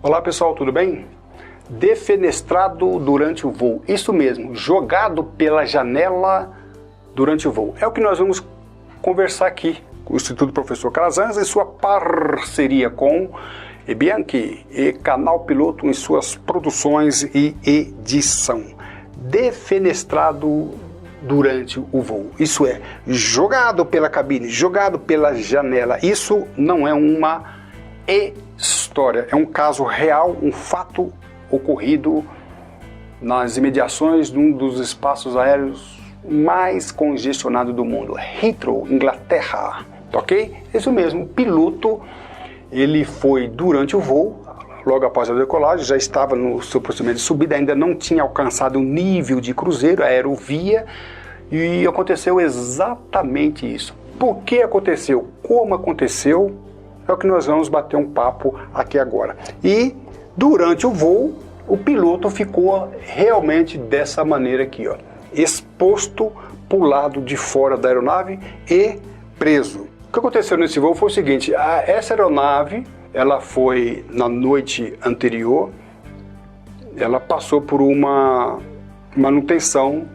Olá pessoal, tudo bem? Defenestrado durante o voo, isso mesmo, jogado pela janela durante o voo. É o que nós vamos conversar aqui com o Instituto Professor Calazans e sua parceria com Bianchi e Canal Piloto em suas produções e edição. Defenestrado durante o voo, isso é, jogado pela cabine, jogado pela janela. Isso não é uma história, é um caso real, um fato ocorrido nas imediações de um dos espaços aéreos mais congestionados do mundo, Heathrow, Inglaterra, ok? Isso mesmo, o piloto, ele foi durante o voo, logo após a decolagem, já estava no seu procedimento de subida, ainda não tinha alcançado o nível de cruzeiro, a aerovia, e aconteceu exatamente isso. Por que aconteceu? Como aconteceu? É o que nós vamos bater um papo aqui agora. E durante o voo, o piloto ficou realmente dessa maneira aqui, ó, exposto para o lado de fora da aeronave e preso. O que aconteceu nesse voo foi o seguinte: essa aeronave, ela foi na noite anterior, ela passou por uma manutenção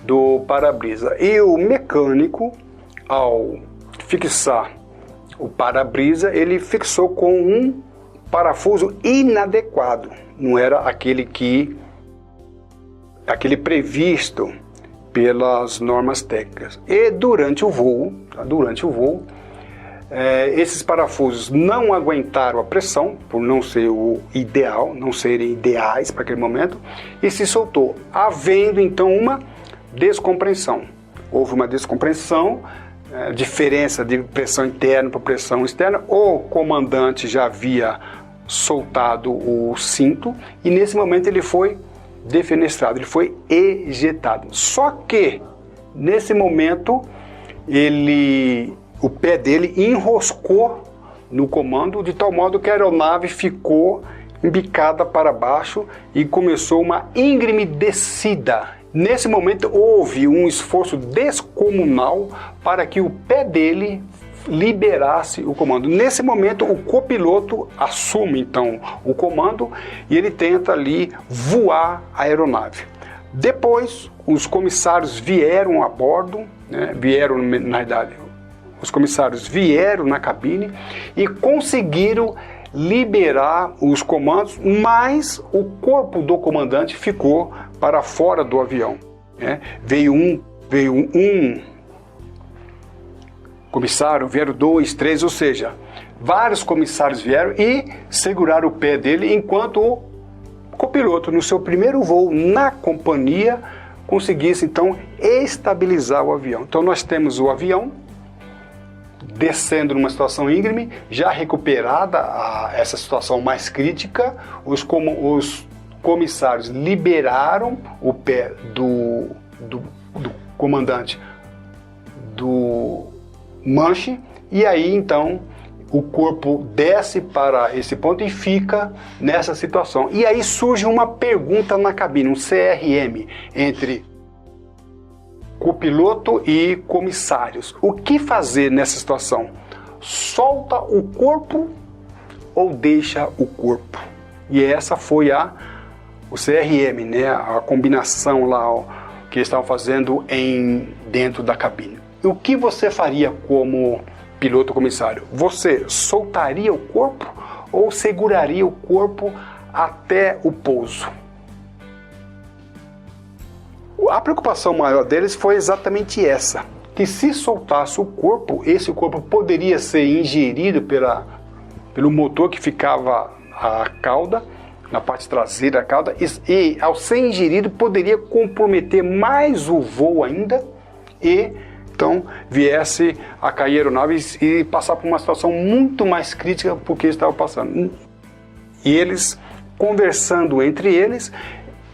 do para-brisa. E o mecânico, ao fixar o para-brisa, ele fixou com um parafuso inadequado. Não era aquele previsto pelas normas técnicas. E durante o voo, esses parafusos não aguentaram a pressão, por não ser o ideal, não serem ideais para aquele momento, e se soltou, havendo então uma descompressão. Houve uma descompressão, diferença de pressão interna para pressão externa. O comandante já havia soltado o cinto e nesse momento ele foi defenestrado, ele foi ejetado. Só que nesse momento o pé dele enroscou no comando de tal modo que a aeronave ficou embicada para baixo e começou uma íngreme descida. Nesse momento houve um esforço descomunal para que o pé dele liberasse o comando. Nesse momento o copiloto assume então o comando e ele tenta ali voar a aeronave. Depois os comissários vieram a bordo, na verdade, os comissários vieram na cabine e conseguiram liberar os comandos, mas o corpo do comandante ficou para fora do avião. Veio um comissário, vieram 2, 3, ou seja, vários comissários vieram e seguraram o pé dele, enquanto o copiloto, no seu primeiro voo na companhia, conseguisse então estabilizar o avião. Então nós temos o avião descendo numa situação íngreme, já recuperada essa situação mais crítica, os comissários liberaram o pé do comandante do manche, e aí então o corpo desce para esse ponto e fica nessa situação. E aí surge uma pergunta na cabine, um CRM, entre copiloto e comissários. O que fazer nessa situação? Solta o corpo ou deixa o corpo? E essa foi o CRM, a combinação lá que eles estavam fazendo dentro da cabine. O que você faria como piloto comissário? Você soltaria o corpo ou seguraria o corpo até o pouso? A preocupação maior deles foi exatamente essa, que se soltasse o corpo, esse corpo poderia ser ingerido pelo motor que ficava a cauda, na parte traseira da cauda, e ao ser ingerido poderia comprometer mais o voo ainda, e então viesse a cair a aeronave e passar por uma situação muito mais crítica porque estava passando. E eles, conversando entre eles,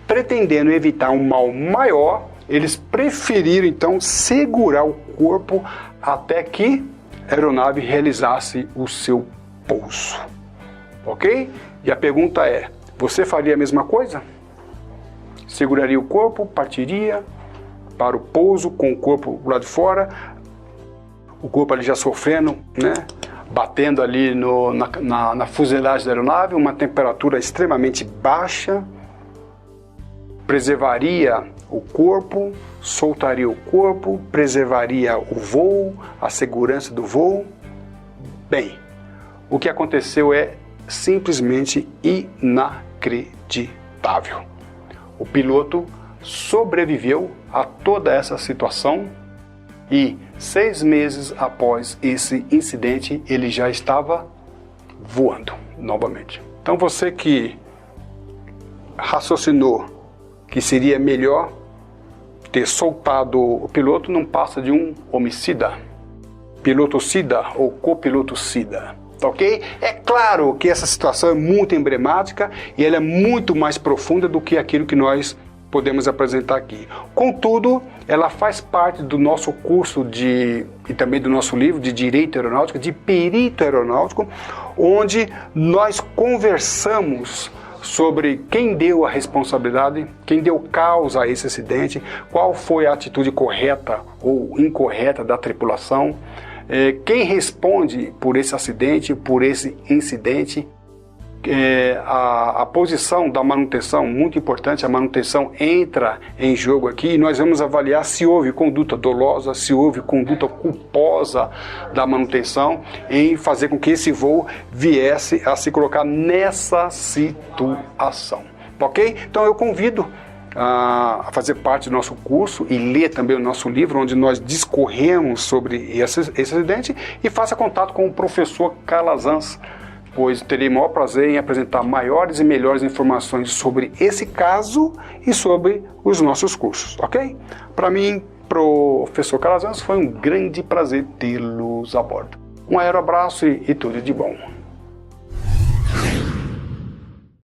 pretendendo evitar um mal maior, eles preferiram então segurar o corpo até que a aeronave realizasse o seu pouso. Ok? E a pergunta é: você faria a mesma coisa? Seguraria o corpo, partiria para o pouso com o corpo lá de fora, o corpo ali já sofrendo, batendo ali na fuselagem da aeronave, uma temperatura extremamente baixa, preservaria o corpo, soltaria o corpo, preservaria o voo, a segurança do voo. Bem, o que aconteceu é simplesmente inacreditável. O piloto sobreviveu a toda essa situação e 6 meses após esse incidente ele já estava voando novamente. Então você que raciocinou que seria melhor ter soltado o piloto, não passa de um homicida, pilotocida ou copilotocida. Ok? É claro que essa situação é muito emblemática e ela é muito mais profunda do que aquilo que nós podemos apresentar aqui. Contudo, ela faz parte do nosso curso e também do nosso livro de Direito Aeronáutico, de Perito Aeronáutico, onde nós conversamos sobre quem deu a responsabilidade, quem deu causa a esse acidente, qual foi a atitude correta ou incorreta da tripulação, quem responde por esse acidente, por esse incidente, a posição da manutenção, muito importante, a manutenção entra em jogo aqui e nós vamos avaliar se houve conduta dolosa, se houve conduta culposa da manutenção em fazer com que esse voo viesse a se colocar nessa situação, ok? Então eu convido a fazer parte do nosso curso e ler também o nosso livro, onde nós discorremos sobre esse acidente, e faça contato com o professor Calazans, pois terei o maior prazer em apresentar maiores e melhores informações sobre esse caso e sobre os nossos cursos, ok? Para mim, professor Calazans, foi um grande prazer tê-los a bordo. Um aeroabraço e tudo de bom.